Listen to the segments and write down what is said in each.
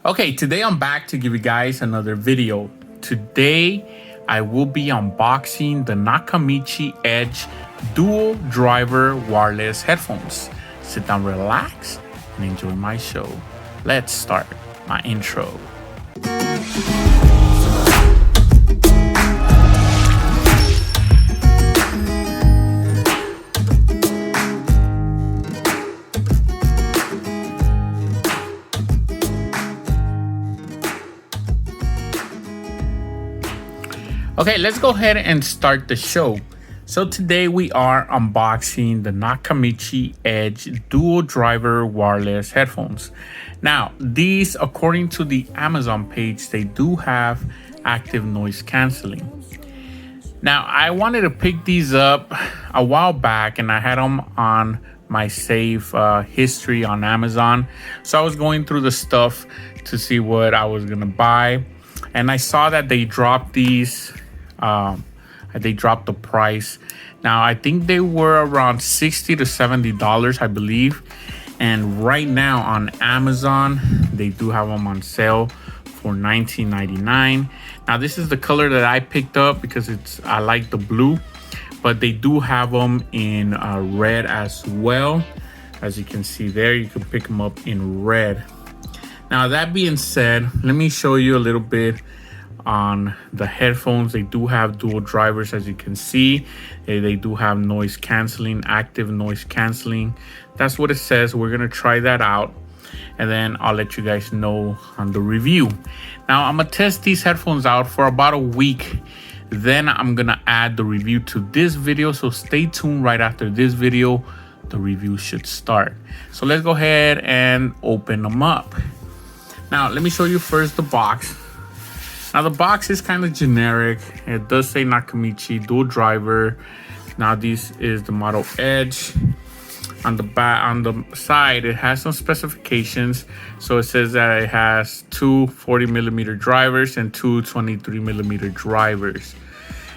Okay, today I'm back to give you guys another video. Today I will be unboxing the Nakamichi Edge dual driver wireless headphones. Sit down, relax, and enjoy my show. Let's start my intro. Okay, let's go ahead and start the show. So today we are unboxing the Nakamichi Edge dual driver wireless headphones. Now, these, according to the Amazon page, they do have active noise canceling. Now, I wanted to pick these up a while back and I had them on my save history on Amazon. So I was going through the stuff to see what I was gonna buy. And I saw that they dropped these. They dropped the price. Now I think they were around $60 to $70, I believe. And right now on Amazon, they do have them on sale for $19.99. Now this is the color that I picked up because I like the blue, but they do have them in red as well. As you can see there, you can pick them up in red. Now that being said, let me show you a little bit on the headphones. They do have dual drivers, as you can see. They do have noise canceling, active noise canceling. That's what it says. We're gonna try that out and then I'll let you guys know on the review. Now I'm gonna test these headphones out for about a week, then I'm gonna add the review to this video, so stay tuned. Right after this video the review should start. So let's go ahead and open them up. Now let me show you first the box. Now the box is kind of generic. It does say Nakamichi dual driver. Now this is the model Edge. On the back, on the side, it has some specifications. So it says that it has two 40mm drivers and two 23mm drivers.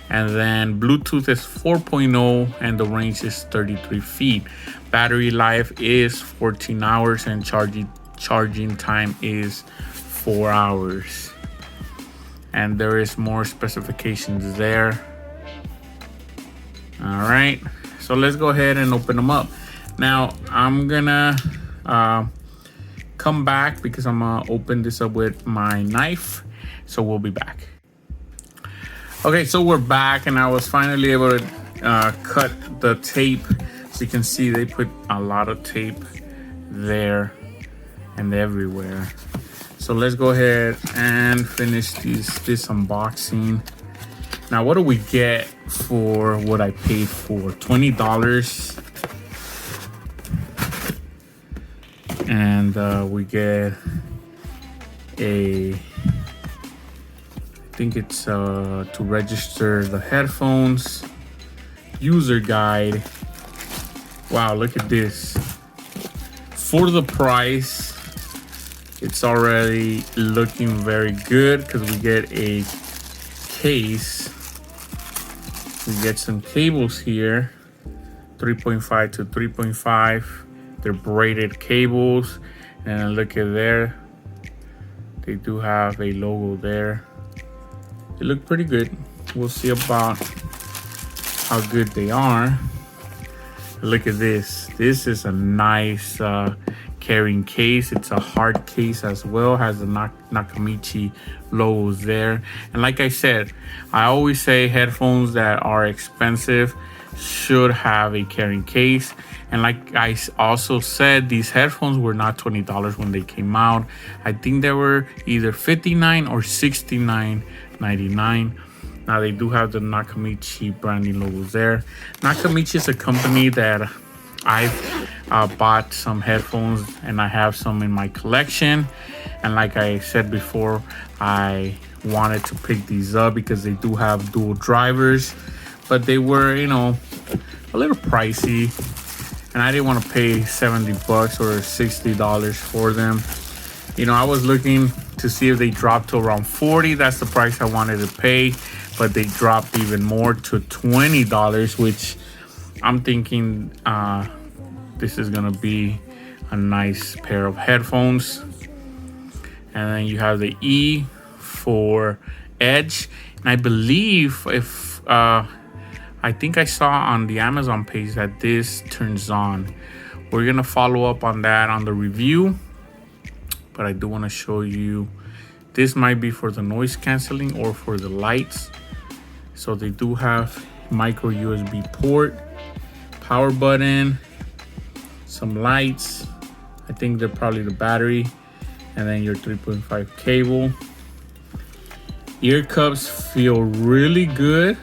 And then Bluetooth is 4.0 and the range is 33 feet. Battery life is 14 hours and charging time is 4 hours. And there is more specifications there. All right, so let's go ahead and open them up. Now I'm gonna come back because I'm gonna open this up with my knife. So we'll be back. Okay, so we're back and I was finally able to cut the tape. So you can see they put a lot of tape there and everywhere. So let's go ahead and finish this unboxing. Now, what do we get for what I paid for? $20. And we get I think it's to register the headphones, user guide. Wow, look at this. For the price, it's already looking very good because we get a case. We get some cables here, 3.5 to 3.5. They're braided cables. And look at there. They do have a logo there. They look pretty good. We'll see about how good they are. Look at this. This is a nice carrying case. It's a hard case as well, has the Nakamichi logos there. And like I said, I always say headphones that are expensive should have a carrying case. And like I also said, these headphones were not $20 when they came out. I think they were either $59 or $69.99. Now they do have the Nakamichi branding logos there. Nakamichi is a company that I've bought some headphones and I have some in my collection. And like I said before, I wanted to pick these up because they do have dual drivers, but they were, you know, a little pricey. And I didn't want to pay $70 or $60 for them. You know, I was looking to see if they dropped to around $40. That's the price I wanted to pay, but they dropped even more to $20, which I'm thinking this is gonna be a nice pair of headphones. And then you have the E for edge. And I believe I think I saw on the Amazon page that this turns on. We're gonna follow up on that on the review, but I do want to show you. This might be for the noise canceling or for the lights. So they do have micro USB port, power button, some lights. I think they're probably the battery, and then your 3.5 cable. Ear cups feel really good.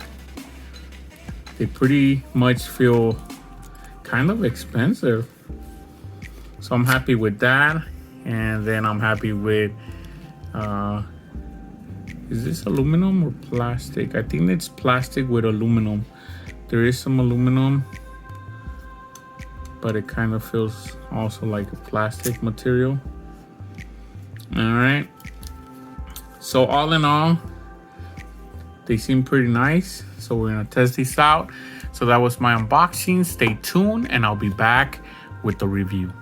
They pretty much feel kind of expensive. So I'm happy with that. And then I'm happy with, is this aluminum or plastic? I think it's plastic with aluminum. There is some aluminum, but it kind of feels also like a plastic material. All right. So all in all, they seem pretty nice. So we're gonna test these out. So that was my unboxing. Stay tuned and I'll be back with the review.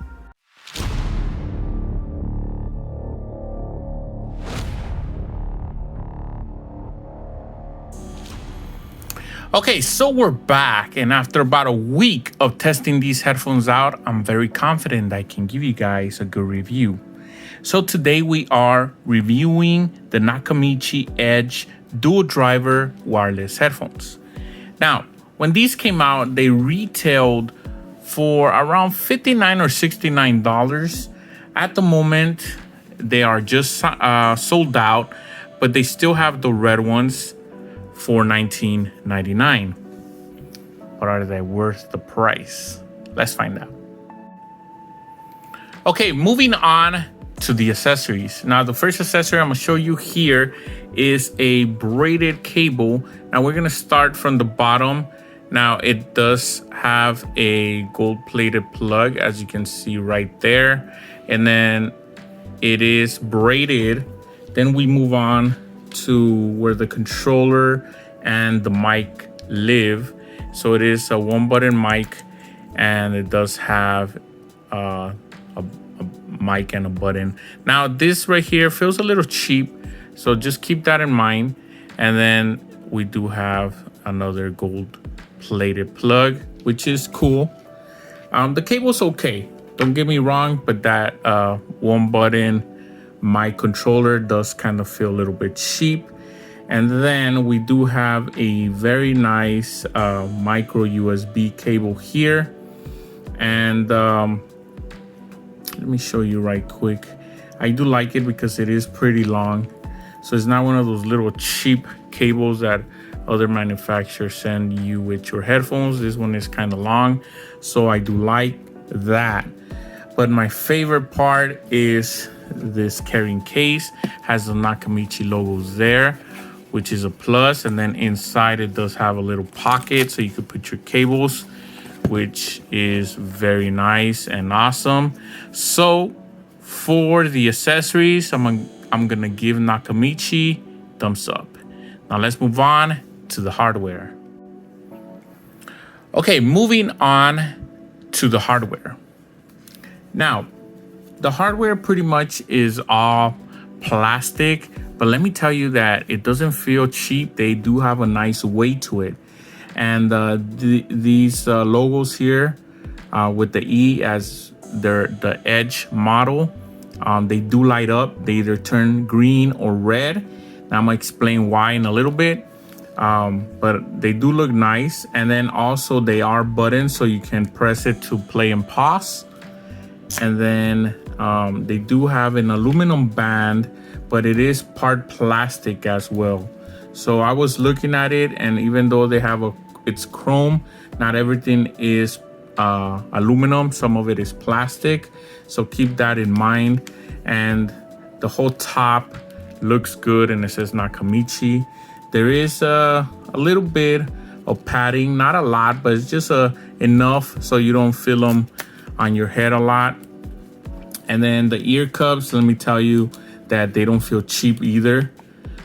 Okay, so we're back, and after about a week of testing these headphones out, I'm very confident I can give you guys a good review. So today we are reviewing the Nakamichi Edge dual driver wireless headphones. Now, when these came out, they retailed for around $59 or $69. At the moment, they are just sold out, but they still have the red ones for $19.99. But are they worth the price? Let's find out. Okay, moving on to the accessories. Now, the first accessory I'm gonna show you here is a braided cable. Now, we're gonna start from the bottom. Now, it does have a gold-plated plug, as you can see right there. And then it is braided. Then we move on to where the controller and the mic live. So it is a one-button mic, and it does have a mic and a button. Now this right here feels a little cheap, so just keep that in mind. And then we do have another gold-plated plug, which is cool. The cable's okay, don't get me wrong, but that one-button mic controller does kind of feel a little bit cheap. And then we do have a very nice micro USB cable here. And let me show you right quick. I do like it because it is pretty long. So it's not one of those little cheap cables that other manufacturers send you with your headphones. This one is kind of long, so I do like that. But my favorite part is this carrying case. Has the Nakamichi logos there, which is a plus. And then inside it does have a little pocket so you could put your cables, which is very nice and awesome. So for the accessories, I'm gonna give Nakamichi thumbs up. Now let's move on to the hardware. Okay, moving on to the hardware. Now, the hardware pretty much is all plastic, but let me tell you that it doesn't feel cheap. They do have a nice weight to it. And these logos here with the E as the Edge model, they do light up. They either turn green or red. Now I'm gonna explain why in a little bit, but they do look nice. And then also they are buttons, so you can press it to play and pause. And then they do have an aluminum band, but it is part plastic as well. So I was looking at it, and even though they have it's chrome, not everything is aluminum. Some of it is plastic. So keep that in mind. And the whole top looks good, and it says Nakamichi. There is a little bit of padding, not a lot, but it's just enough so you don't feel them on your head a lot. And then the ear cups, let me tell you that they don't feel cheap either.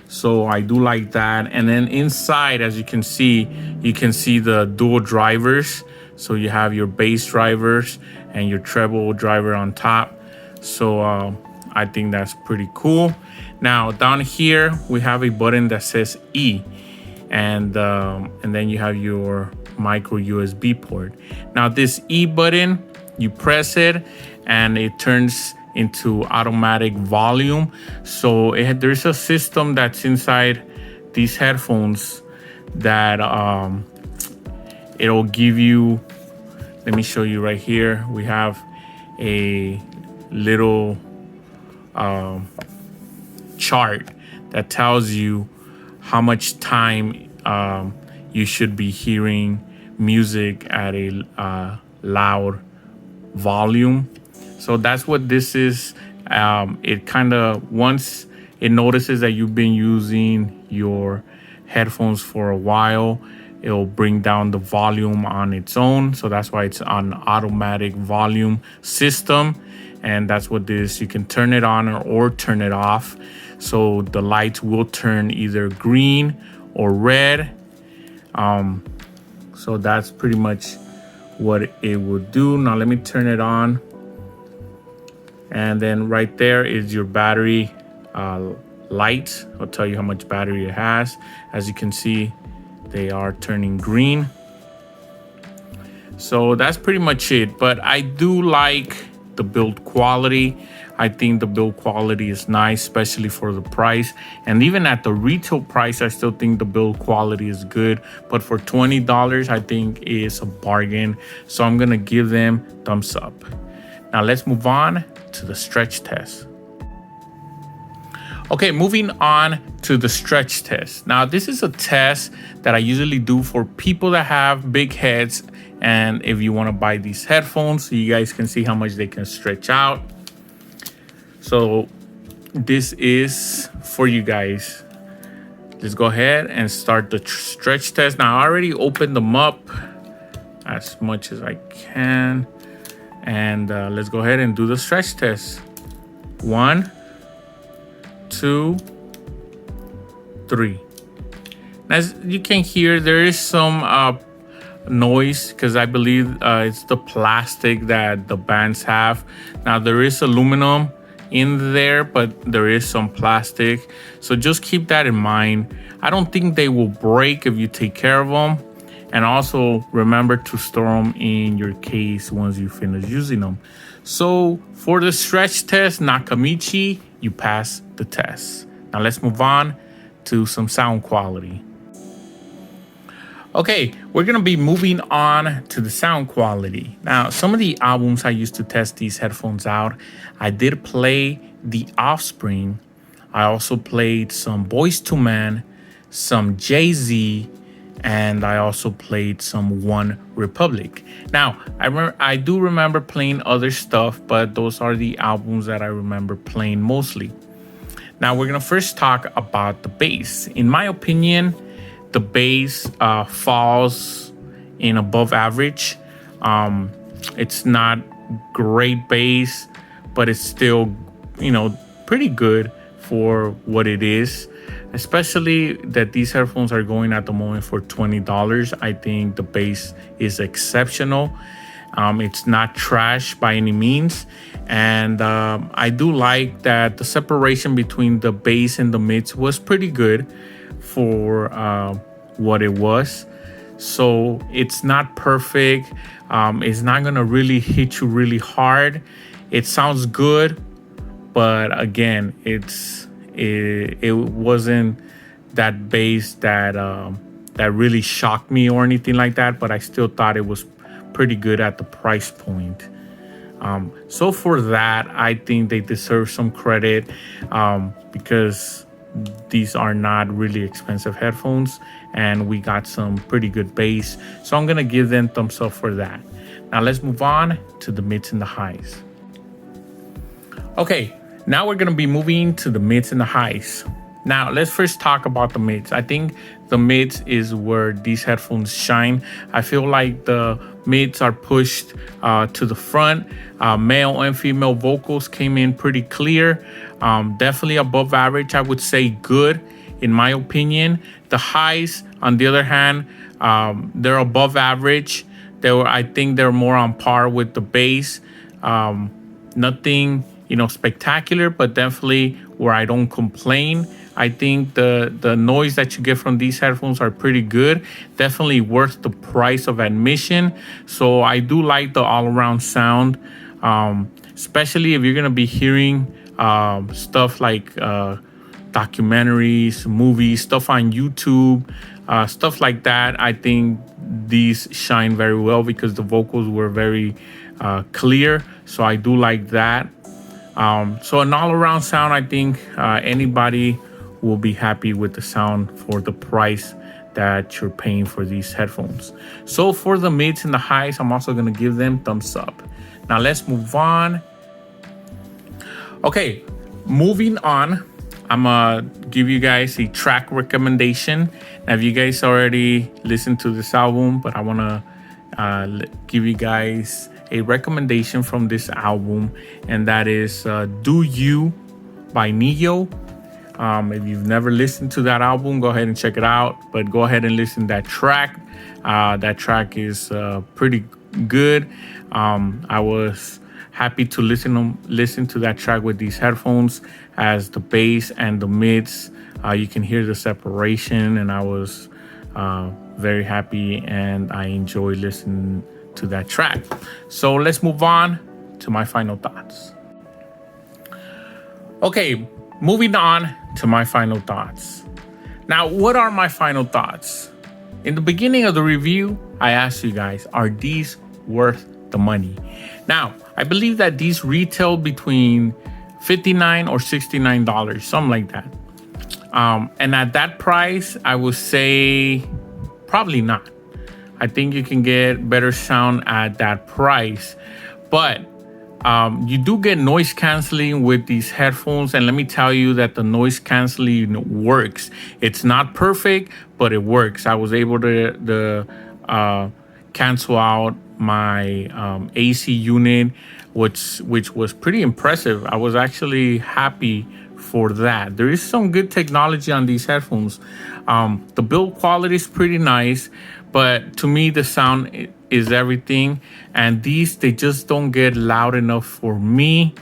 So I do like that. And then inside, as you can see the dual drivers. So you have your bass drivers and your treble driver on top. So I think that's pretty cool. Now down here we have a button that says E, and then you have your micro USB port. Now this E button, you press it and it turns into automatic volume. So there's a system that's inside these headphones that it'll give you. Let me show you right here. We have a little chart that tells you how much time you should be hearing music at a loud volume. So that's what this is. It kind of, once it notices that you've been using your headphones for a while, it'll bring down the volume on its own. So that's why it's an automatic volume system. And that's what this, you can turn it on or turn it off. So the lights will turn either green or red. So that's pretty much what it will do. Now let me turn it on. And then right there is your battery light. I'll tell you how much battery it has. As you can see, they are turning green. So that's pretty much it. But I do like the build quality. I think the build quality is nice, especially for the price. And even at the retail price, I still think the build quality is good. But for $20, I think is a bargain. So I'm gonna give them thumbs up. Now let's move on to the stretch test. Okay, moving on to the stretch test. Now, this is a test that I usually do for people that have big heads. And if you want to buy these headphones, so you guys can see how much they can stretch out. So this is for you guys. Let's go ahead and start the stretch test. Now, I already opened them up as much as I can. And let's go ahead and do the stretch test. 1, 2, 3. As you can hear, there is some noise because I believe it's the plastic that the bands have. Now there is aluminum in there, but there is some plastic. So just keep that in mind. I don't think they will break if you take care of them. And also remember to store them in your case once you finish using them. So for the stretch test, Nakamichi, you pass the test. Now let's move on to some sound quality. Okay, we're gonna be moving on to the sound quality. Now, some of the albums I used to test these headphones out, I did play The Offspring. I also played some Boyz II Men, some Jay-Z, and I also played some One Republic. Now, I do remember playing other stuff, but those are the albums that I remember playing mostly. Now, we're gonna first talk about the bass. In my opinion, the bass falls in above average. It's not great bass, but it's still, pretty good for what it is. Especially that these headphones are going at the moment for $20. I think the bass is exceptional. It's not trash by any means. And I do like that the separation between the bass and the mids was pretty good for what it was. So it's not perfect. It's not gonna really hit you really hard. It sounds good, but again, it wasn't that bass that really shocked me or anything like that, but I still thought it was pretty good at the price point. So for that, I think they deserve some credit because these are not really expensive headphones and we got some pretty good bass. So I'm gonna give them thumbs up for that. Now let's move on to the mids and the highs. Okay, now we're gonna be moving to the mids and the highs. Now let's first talk about the mids. I think the mids is where these headphones shine. I feel like the mids are pushed to the front. Male and female vocals came in pretty clear. Definitely above average, I would say good in my opinion. The highs, on the other hand, they're above average. I think they're more on par with the bass. Nothing spectacular, but definitely where I don't complain. I think the noise that you get from these headphones are pretty good. Definitely worth the price of admission. So I do like the all-around sound, especially if you're gonna be hearing stuff like documentaries, movies, stuff on YouTube, stuff like that. I think these shine very well because the vocals were very clear. So I do like that. So an all-around sound, I think anybody will be happy with the sound for the price that you're paying for these headphones. So for the mids and the highs, I'm also going to give them thumbs up. Now let's move on. Okay, moving on. I'm gonna give you guys a track recommendation. Now, if you guys already listened to this album, but I wanna give you guys a recommendation from this album, and that is Do You by Neo. If you've never listened to that album, go ahead and check it out, but go ahead and listen to that track. That track is pretty good. I was happy to listen to that track with these headphones, as the bass and the mids, you can hear the separation, and I was very happy and I enjoyed listening to that track. So let's move on to my final thoughts. Okay, moving on to my final thoughts. Now, what are my final thoughts? In the beginning of the review, I asked you guys, are these worth the money? Now, I believe that these retail between $59 or $69, something like that. And at that price, I would say probably not. I think you can get better sound at that price. But you do get noise canceling with these headphones, and let me tell you that the noise canceling works. It's not perfect, but it works. I was able to cancel out my AC unit, which was pretty impressive. I was actually happy for that. There is some good technology on these headphones. The build quality is pretty nice, but to me the sound is everything, and these, they just don't get loud enough for me.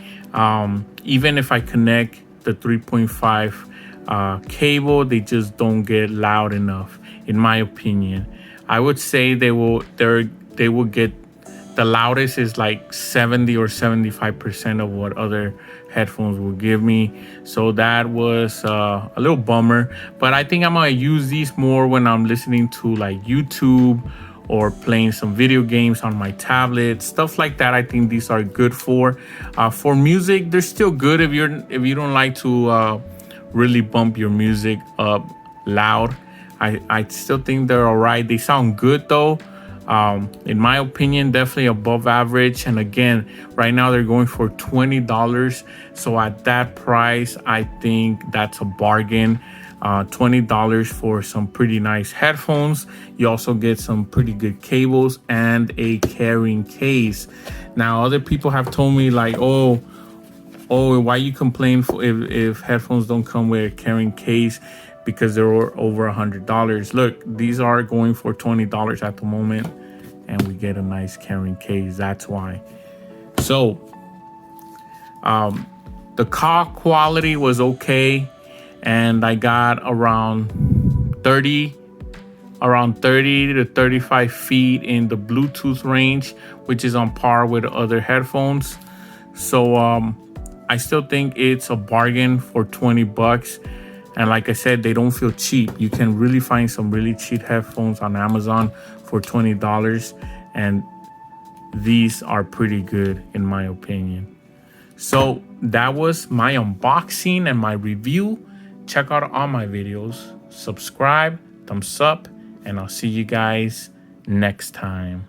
Even if I connect the 3.5 cable, they just don't get loud enough, in my opinion. I would say they will get, the loudest is like 70 or 75% of what other headphones will give me. So that was a little bummer, but I think I'm gonna use these more when I'm listening to like YouTube or playing some video games on my tablet, stuff like that. I think these are good for music. They're still good if you don't like to really bump your music up loud. I still think they're all right. They sound good though. In my opinion, definitely above average. And again, right now they're going for $20. So at that price, I think that's a bargain. $20 for some pretty nice headphones. You also get some pretty good cables and a carrying case. Now, other people have told me like, oh, why you complain if headphones don't come with a carrying case? Because they're over $100. Look, these are going for $20 at the moment, and we get a nice carrying case. That's why. So the call quality was okay, and I got around 30 to 35 feet in the Bluetooth range, which is on par with other headphones. So I still think it's a bargain for $20. And like I said, they don't feel cheap. You can really find some really cheap headphones on Amazon for $20. And these are pretty good in my opinion. So that was my unboxing and my review. Check out all my videos. Subscribe, thumbs up, and I'll see you guys next time.